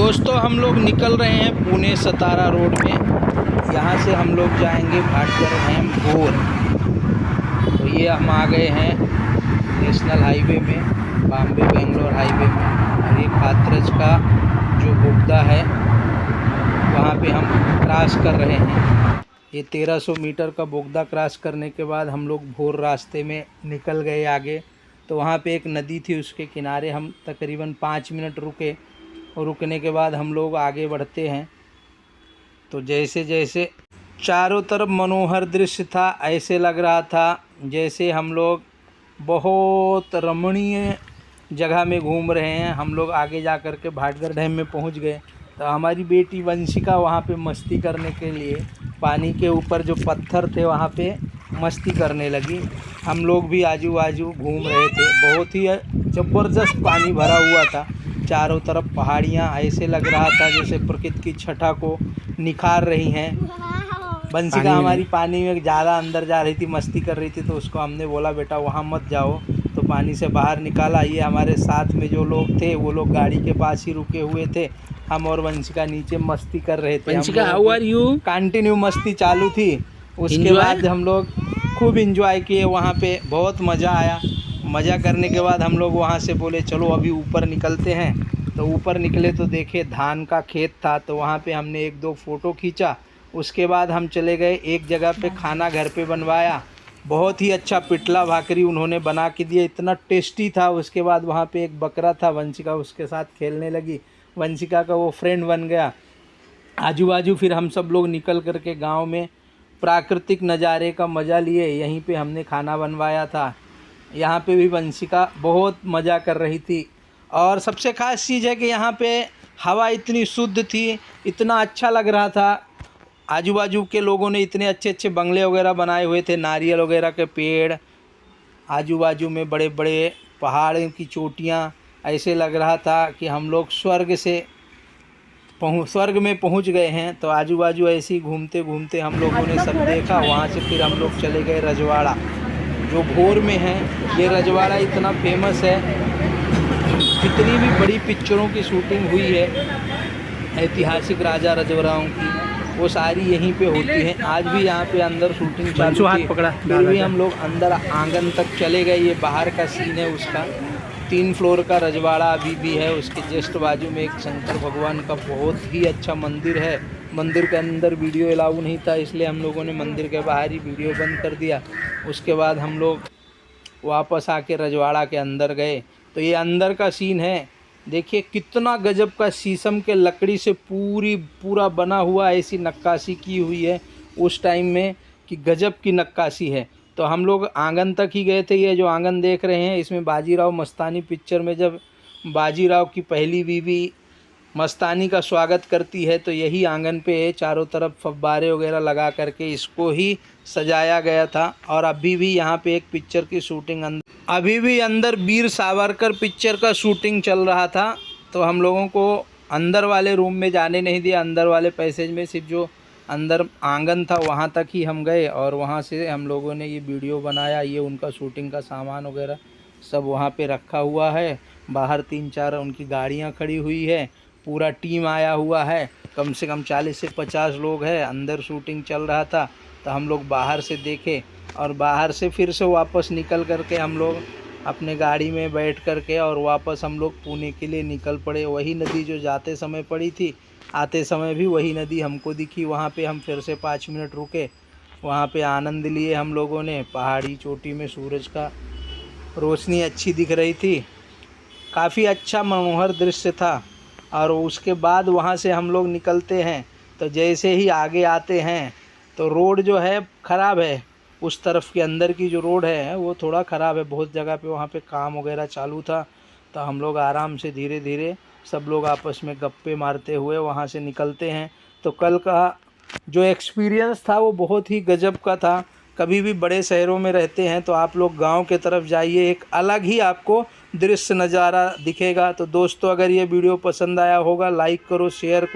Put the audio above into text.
दोस्तों हम लोग निकल रहे हैं पुणे सतारा रोड में। यहाँ से हम लोग जाएंगे भाटकर डैम भोर। तो ये हम आ गए हैं नेशनल हाईवे में, बॉम्बे बेंगलोर हाईवे में। और ये खातरज का जो बोगदा है वहाँ पे हम क्रॉस कर रहे हैं। ये 1300 मीटर का बोगदा क्रॉस करने के बाद हम लोग भोर रास्ते में निकल गए आगे। तो वहाँ पे एक नदी थी, उसके किनारे हम तकरीबन 5 मिनट रुके और रुकने के बाद हम लोग आगे बढ़ते हैं। तो जैसे जैसे चारों तरफ मनोहर दृश्य था, ऐसे लग रहा था जैसे हम लोग बहुत रमणीय जगह में घूम रहे हैं। हम लोग आगे जा कर के भाटकर डैम में पहुंच गए। तो हमारी बेटी वंशिका वहाँ पे मस्ती करने के लिए पानी के ऊपर जो पत्थर थे वहाँ पे मस्ती करने लगी। हम लोग भी आजू बाजू घूम रहे थे। बहुत ही ज़बरदस्त पानी भरा हुआ था, चारों तरफ पहाड़ियाँ, ऐसे लग रहा था जैसे प्रकृति की छटा को निखार रही हैं। वंशिका हमारी पानी में ज़्यादा अंदर जा रही थी, मस्ती कर रही थी। तो उसको हमने बोला बेटा वहाँ मत जाओ, तो पानी से बाहर निकाला। ये हमारे साथ में जो लोग थे वो लोग गाड़ी के पास ही रुके हुए थे। हम और वंशिका नीचे मस्ती कर रहे थे। Vanshika how are you? Continue मस्ती चालू थी। उसके बाद हम लोग खूब इंजॉय किए, वहाँ पे बहुत मज़ा आया। मज़ा करने के बाद हम लोग वहाँ से बोले चलो अभी ऊपर निकलते हैं। तो ऊपर निकले तो देखे धान का खेत था, तो वहाँ पे हमने 1-2 फ़ोटो खींचा। उसके बाद हम चले गए एक जगह पे, खाना घर पे बनवाया। बहुत ही अच्छा पिटला भाकरी उन्होंने बना के दिया, इतना टेस्टी था। उसके बाद वहाँ पे एक बकरा था, वंशिका उसके साथ खेलने लगी, वंशिका का वो फ्रेंड बन गया। आजू बाजू फिर हम सब लोग निकल कर के गाँव में प्राकृतिक नज़ारे का मज़ा लिए। यहीं पे हमने खाना बनवाया था। यहाँ पे भी वंशिका बहुत मज़ा कर रही थी। और सबसे ख़ास चीज़ है कि यहाँ पे हवा इतनी शुद्ध थी, इतना अच्छा लग रहा था। आजू बाजू के लोगों ने इतने अच्छे अच्छे बंगले वगैरह बनाए हुए थे, नारियल वगैरह के पेड़, आजू बाजू में बड़े बड़े पहाड़ की चोटियाँ। ऐसे लग रहा था कि हम लोग स्वर्ग में पहुँच गए हैं। तो आजू बाजू ऐसे ही घूमते घूमते हम लोगों ने सब देखा। वहाँ से फिर हम लोग चले गए रजवाड़ा, जो भोर में है। ये रजवाड़ा इतना फेमस है, जितनी भी बड़ी पिक्चरों की शूटिंग हुई है ऐतिहासिक राजा रजवाड़ों की, वो सारी यहीं पे होती हैं। आज भी यहाँ पे अंदर शूटिंग चालू थी, फिर भी हम लोग अंदर आंगन तक चले गए। ये बाहर का सीन है उसका। 3 फ्लोर का रजवाड़ा अभी भी है। उसके जस्ट बाजू में एक शंकर भगवान का बहुत ही अच्छा मंदिर है। मंदिर के अंदर वीडियो अलाउ नहीं था, इसलिए हम लोगों ने मंदिर के बाहर ही वीडियो बंद कर दिया। उसके बाद हम लोग वापस आके रजवाड़ा के अंदर गए। तो ये अंदर का सीन है, देखिए कितना गजब का शीशम के लकड़ी से पूरा बना हुआ, ऐसी नक्काशी की हुई है उस टाइम में कि गजब की नक्काशी है। तो हम लोग आंगन तक ही गए थे। ये जो आंगन देख रहे हैं, इसमें बाजीराव मस्तानी पिक्चर में जब बाजीराव की पहली बीवी मस्तानी का स्वागत करती है, तो यही आंगन पे चारों तरफ फव्वारे वगैरह लगा करके इसको ही सजाया गया था। और अभी भी यहाँ पे एक पिक्चर की शूटिंग अभी भी अंदर वीर सावरकर पिक्चर का शूटिंग चल रहा था। तो हम लोगों को अंदर वाले रूम में जाने नहीं दिया, अंदर वाले पैसेज में, सिर्फ जो अंदर आंगन था वहाँ तक ही हम गए। और वहाँ से हम लोगों ने ये वीडियो बनाया। ये उनका शूटिंग का सामान वगैरह सब वहाँ पे रखा हुआ है। बाहर 3-4 उनकी गाड़ियाँ खड़ी हुई है, पूरा टीम आया हुआ है, कम से कम 40 से 50 लोग हैं। अंदर शूटिंग चल रहा था, तो हम लोग बाहर से देखे। और बाहर से फिर से वापस निकल करके हम लोग अपने गाड़ी में बैठ करके और वापस हम लोग पुणे के लिए निकल पड़े। वही नदी जो जाते समय पड़ी थी, आते समय भी वही नदी हमको दिखी। वहाँ पे हम फिर से 5 मिनट रुके, वहाँ पे आनंद लिए हम लोगों ने। पहाड़ी चोटी में सूरज का रोशनी अच्छी दिख रही थी, काफ़ी अच्छा मनोहर दृश्य था। और उसके बाद वहाँ से हम लोग निकलते हैं, तो जैसे ही आगे आते हैं तो रोड जो है ख़राब है। उस तरफ के अंदर की जो रोड है वो थोड़ा ख़राब है, बहुत जगह पे वहाँ पे काम वगैरह चालू था। तो हम लोग आराम से धीरे धीरे सब लोग आपस में गप्पे मारते हुए वहाँ से निकलते हैं। तो कल का जो एक्सपीरियंस था वो बहुत ही गजब का था। कभी भी बड़े शहरों में रहते हैं तो आप लोग गांव के तरफ जाइए, एक अलग ही आपको दृश्य नज़ारा दिखेगा। तो दोस्तों अगर ये वीडियो पसंद आया होगा, लाइक करो, शेयर करो।